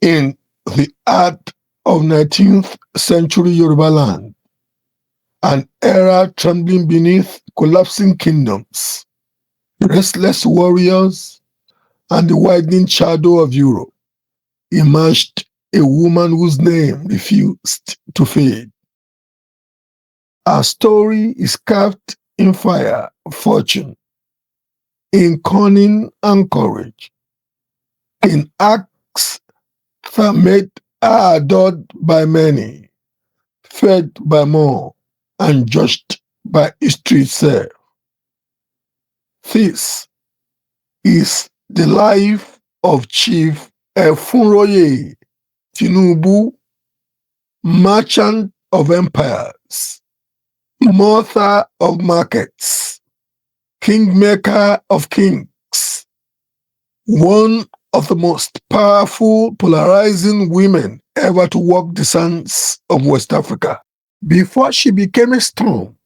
in the art of 19th century Yoruba land, an era trembling beneath collapsing kingdoms, restless warriors, and the widening shadow of Europe, emerged a woman whose name refused to fade. Our story is carved in fire, fortune, in cunning and courage, in acts that made her adored by many, fed by more, and judged by history itself. This is the life of Chief Efunroye Tinubu, merchant of empires, mother of markets, kingmaker of kings, one of the most powerful, polarizing women ever to walk the sands of West Africa. Before she became a storm,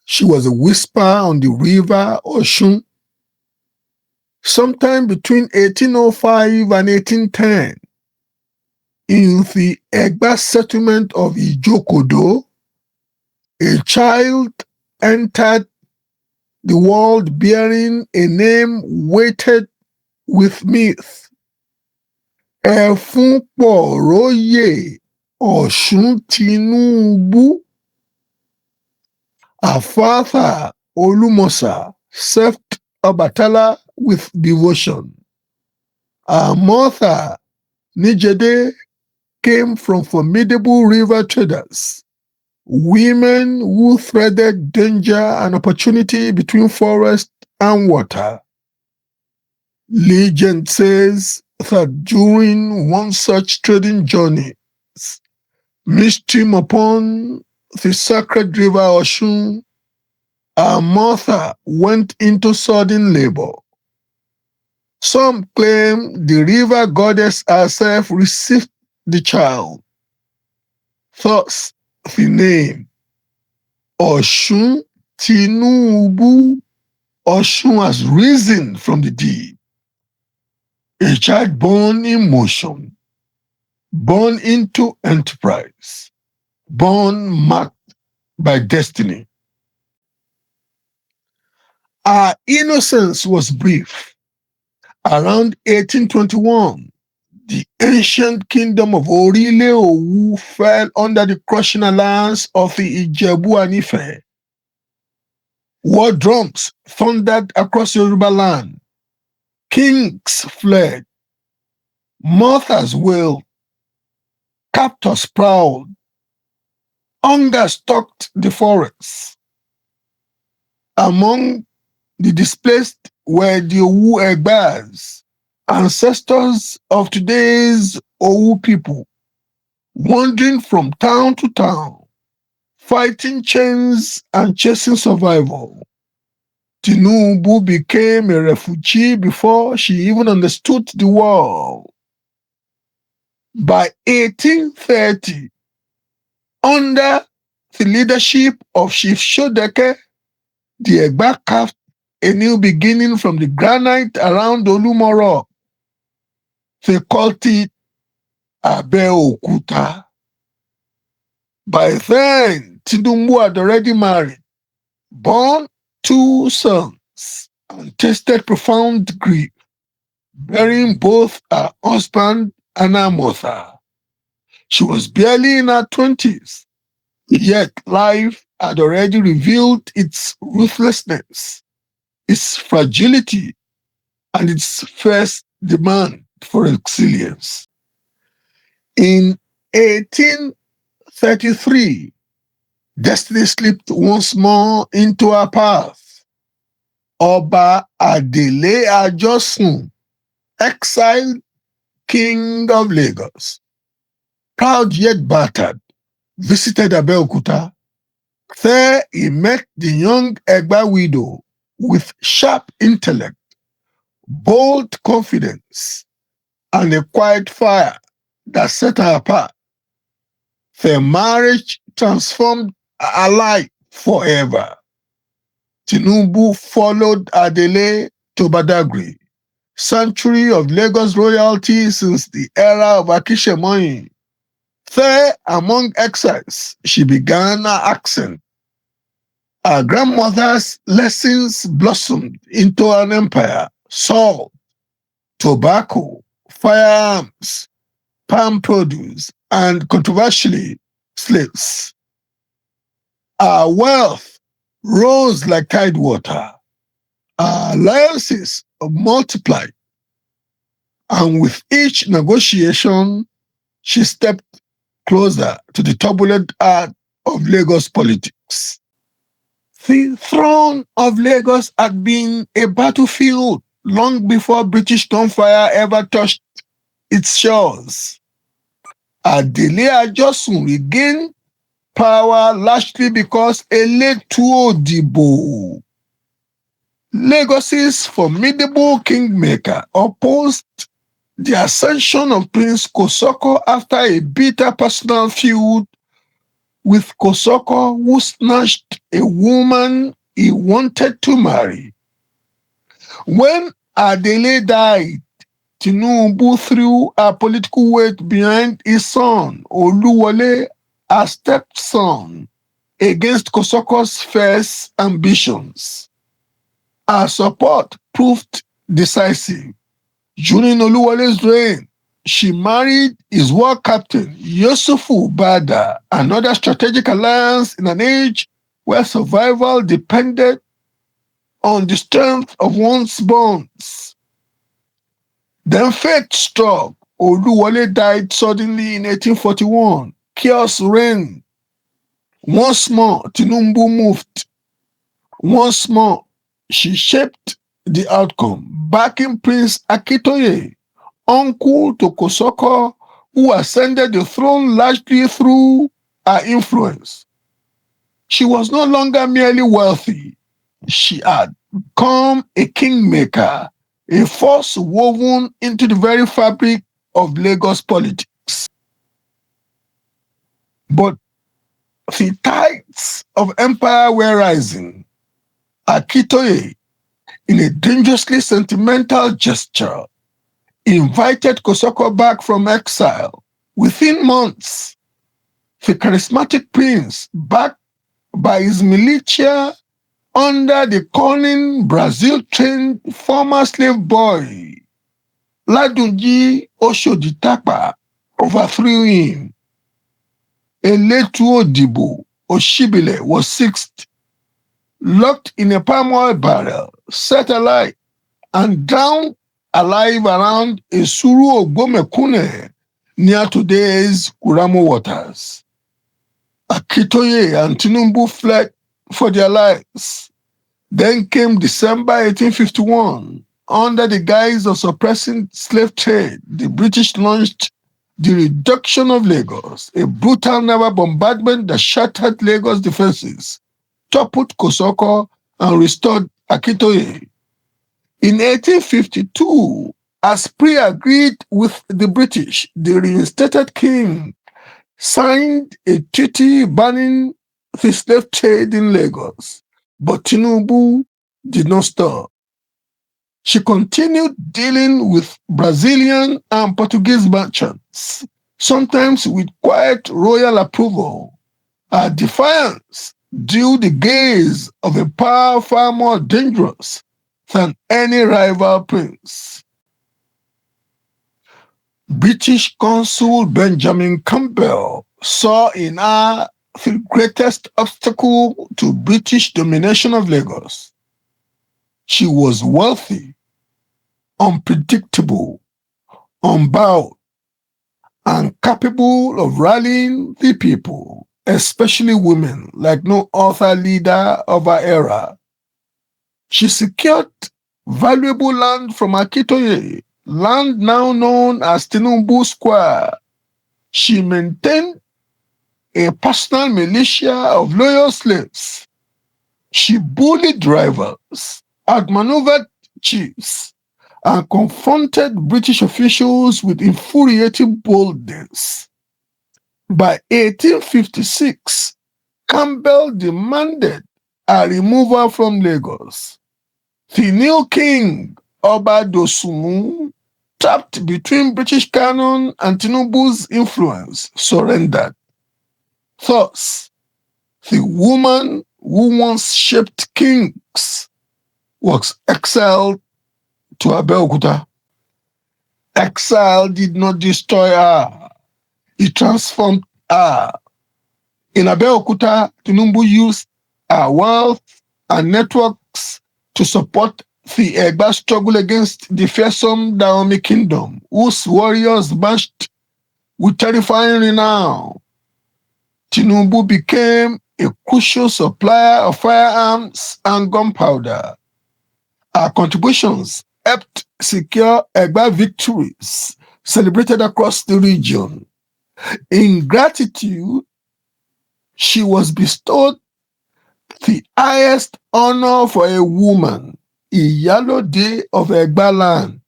she was a whisper on the river Oshun. Sometime between 1805 and 1810, in the Egba settlement of Ijokodo, a child entered the world bearing a name weighted with myth. Efunporoye Oshun Tinubu. Her father, Olumosa, served Obatala with devotion. Her mother, Nijede, came from formidable river traders, women who threaded danger and opportunity between forest and water. Legend says that during one such trading journey, midstream upon the sacred river Oshun, her mother went into sudden labor. Some claim the river goddess herself received the child. Thus, the name Oshun Tinubu. Oshun has risen from the deep. A child born in motion, born into enterprise, born marked by destiny. Our innocence was brief. Around 1821, the ancient kingdom of Orile Owu fell under the crushing alliance of the Ijebu and Ife. War drums thundered across Yoruba land. Kings fled. Mothers wailed. Captors prowled. Hunger stalked the forests. Among the displaced were the Owu Egbas, ancestors of today's Owu people, wandering from town to town, fighting chains and chasing survival. Tinubu became a refugee before she even understood the world. By 1830, under the leadership of Chief Shodeke, the Egba carved a new beginning from the granite around Olumoro. They called it Abeokuta. By then, Tinubu had already married, born 2 sons, and tasted profound grief, burying both her husband and her mother. She was barely in her 20s, yet life had already revealed its ruthlessness, its fragility, and its first demand for resilience. In 1833, destiny slipped once more into her path. Oba Adele Ajosun, exiled King of Lagos, proud yet battered, visited Abeokuta. There he met the young Egba widow with sharp intellect, bold confidence, and a quiet fire that set her apart. Their marriage transformed her life forever. Tinubu followed Adele to Badagry, century of Lagos royalty since the era of Akishemoyin. There, among exiles, she began her accent. Her grandmother's lessons blossomed into an empire: salt, tobacco, firearms, palm produce, and controversially, slaves. Our wealth rose like tidewater. Our alliances multiplied, and with each negotiation, she stepped closer to the turbulent heart of Lagos politics. The throne of Lagos had been a battlefield long before British gunfire ever touched its shores. Adele Ajosun regained power largely because Eletu Odibo, Lagos's formidable Kingmaker, opposed the ascension of Prince Kosoko after a bitter personal feud with Kosoko, who snatched a woman he wanted to marry. When Adele died, Tinubu threw her political weight behind his son, Oluwole, her stepson, against Kosoko's fierce ambitions. Her support proved decisive. During Oluwole's reign, she married his war captain, Yusufu Bada, another strategic alliance in an age where survival depended on the strength of one's bonds. Then fate struck. Oluwole died suddenly in 1841. Chaos reigned. Once more, Tinubu moved. Once more, she shaped the outcome, backing Prince Akitoye, uncle to Kosoko, who ascended the throne largely through her influence. She was no longer merely wealthy. She had become a kingmaker, a force woven into the very fabric of Lagos politics. But the tides of empire were rising. Akitoye, in a dangerously sentimental gesture, invited Kosoko back from exile. Within months, the charismatic prince, backed by his militia under the cunning Brazil-trained former slave boy, Ladunji Oshoditakpa, overthrew him. Eletu Odibo Oshibile was sixth, locked in a palm oil barrel, set alight, and drowned alive around Esuru Ogbomekune near today's Kuramo waters. Akitoye and Tinubu fled for their lives. Then came December 1851. Under the guise of suppressing slave trade, the British launched the reduction of Lagos, a brutal naval bombardment that shattered Lagos defenses, toppled Kosoko, and restored Akitoye. In 1852, as pre-agreed with the British, the reinstated king signed a treaty banning the slave trade in Lagos, but Tinubu did not stop. She continued dealing with Brazilian and Portuguese merchants, sometimes with quiet royal approval. Her defiance drew the gaze of a power far more dangerous than any rival prince. British Consul Benjamin Campbell saw in her the greatest obstacle to British domination of Lagos. She was wealthy, unpredictable, unbowed, and capable of rallying the people, especially women, like no other leader of her era. She secured valuable land from Akitoye, land now known as Tinubu Square. She maintained a personal militia of loyal slaves. She bullied rivals, outmaneuvered chiefs, and confronted British officials with infuriating boldness. By 1856, Campbell demanded a removal from Lagos. The new king Oba Dosunmu, trapped between British canon and Tinubu's influence, surrendered. Thus, the woman who once shaped kings was exiled to Abeokuta. Exile did not destroy her, it transformed her. In Abeokuta, Tinubu used her wealth and networks to support the Egba struggle against the fearsome Daomi kingdom, whose warriors marched with terrifying renown. Tinubu became a crucial supplier of firearms and gunpowder. Her contributions helped secure Egba victories celebrated across the region. In gratitude, she was bestowed the highest honor for a woman, Iyalode of Egba land,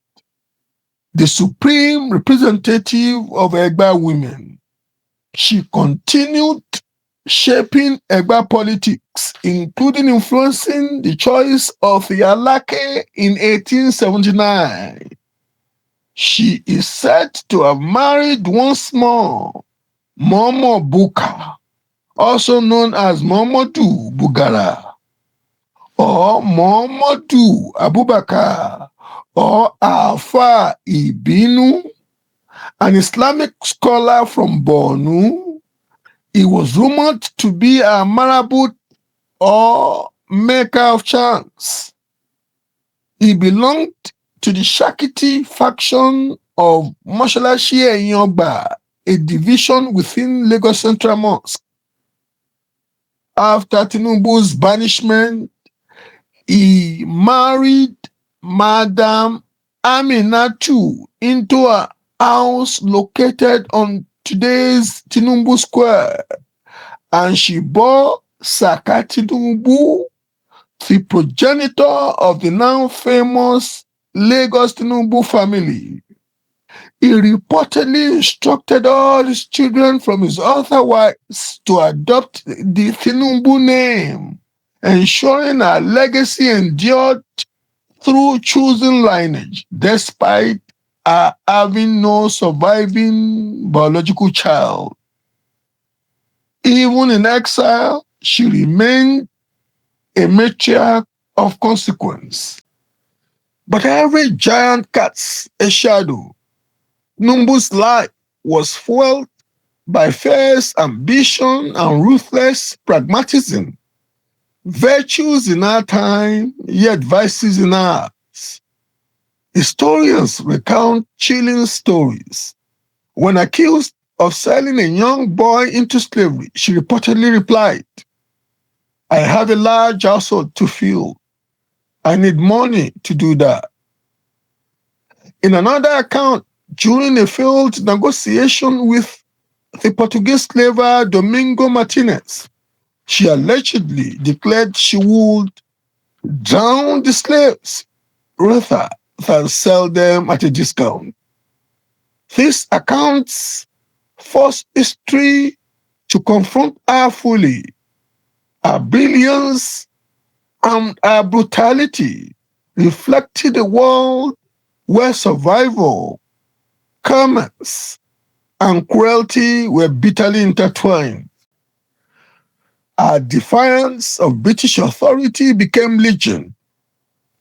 the supreme representative of Egba women. She continued shaping Egba politics, including influencing the choice of the Alake in 1879. She is said to have married once more Momo Buka, also known as Momodu Bugara, or Momodu Abubakar, or Alfa Ibinu, an Islamic scholar from Bornu. He was rumored to be a marabut or maker of chants. He belonged to the Shakiti faction of Mosalashi Yongba, a division within Lagos Central Mosque. After Tinubu's banishment, he married Madam Aminatu into a house located on today's Tinubu Square, and she bore Saka Tinubu, the progenitor of the now famous Lagos Tinubu family. He reportedly instructed all his children from his other wives to adopt the Tinubu name, ensuring her legacy endured through choosing lineage, despite her having no surviving biological child. Even in exile, she remained a matriarch of consequence. But every giant casts a shadow. Tinubu's life was fueled by fierce ambition and ruthless pragmatism, virtues in our time, yet vices in ours. Historians recount chilling stories. When accused of selling a young boy into slavery, she reportedly replied, "I have a large household to fill. I need money to do that." In another account, during a failed negotiation with the Portuguese slaver Domingo Martinez, she allegedly declared she would drown the slaves rather than sell them at a discount. These accounts force history to confront her fully. Her brilliance and her brutality reflected a world where survival, commerce, and cruelty were bitterly intertwined. Her defiance of British authority became legion.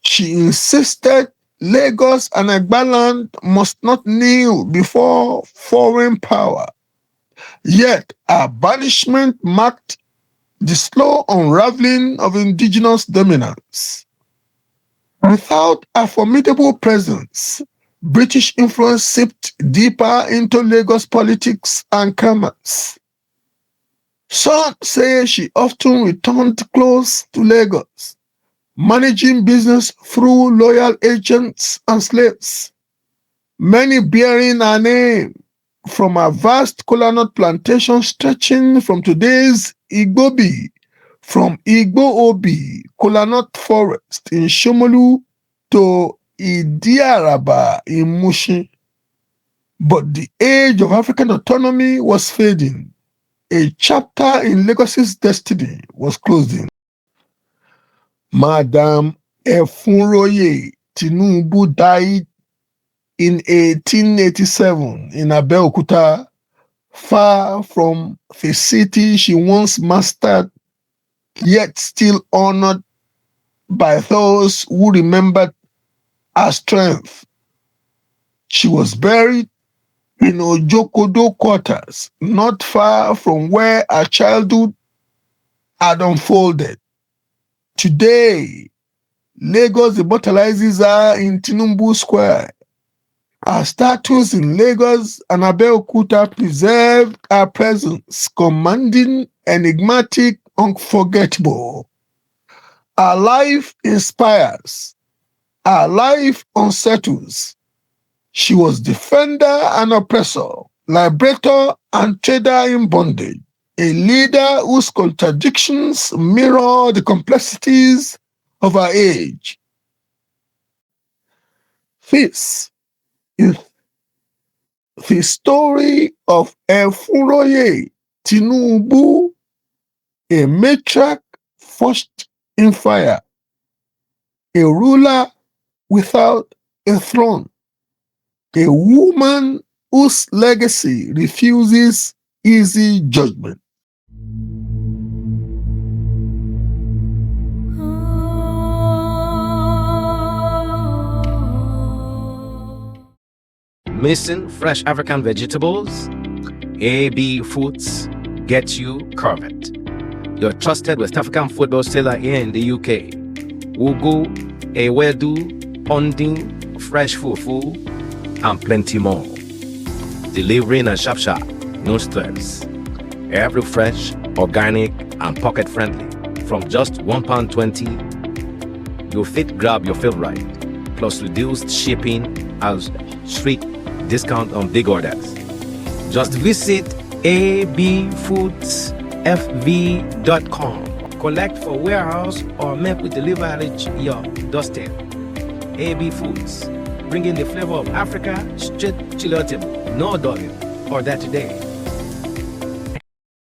She insisted Lagos and Egbaland must not kneel before foreign power. Yet her banishment marked the slow unraveling of indigenous dominance. Without a formidable presence, British influence seeped deeper into Lagos politics and commerce. Some say she often returned close to Lagos, managing business through loyal agents and slaves, many bearing her name, from a vast kolanut plantation stretching from today's Igbobi, from Igbo Obi kolanut forest in Shomolu to Idiaraba in Mushin. But the age of African autonomy was fading. A chapter in Lagos's destiny was closing. Madam Efunroye Tinubu died in 1887 in Abeokuta, far from the city she once mastered, yet still honored by those who remembered her strength. She was buried in Ojokodo quarters, not far from where her childhood had unfolded. Today, Lagos immortalizes her in Tinubu Square. Her statues in Lagos and Abeokuta preserved her presence, commanding, enigmatic, unforgettable. Her life inspires. Her life unsettles. She was defender and oppressor, liberator and trader in bondage, a leader whose contradictions mirror the complexities of her age. This is the story of Efuroye Tinubu, a matriarch forged in fire, a ruler without a throne, a woman whose legacy refuses easy judgment. Missing fresh African vegetables? AB Foods gets you covered. Your trusted West African food wholesaler here in the UK. Ugu, Ewedu, Onding, fresh fufu, and plenty more. Delivering and sharp, no stress. Every fresh, organic, and pocket friendly. From just £1.20, you'll fit grab your favorite, plus reduced shipping as street discount on big orders. Just visit abfoodsfv.com. Collect for warehouse or make we deliver at your doorstep. AB Foods, bringing the flavor of Africa straight to your table. No darling. Order today.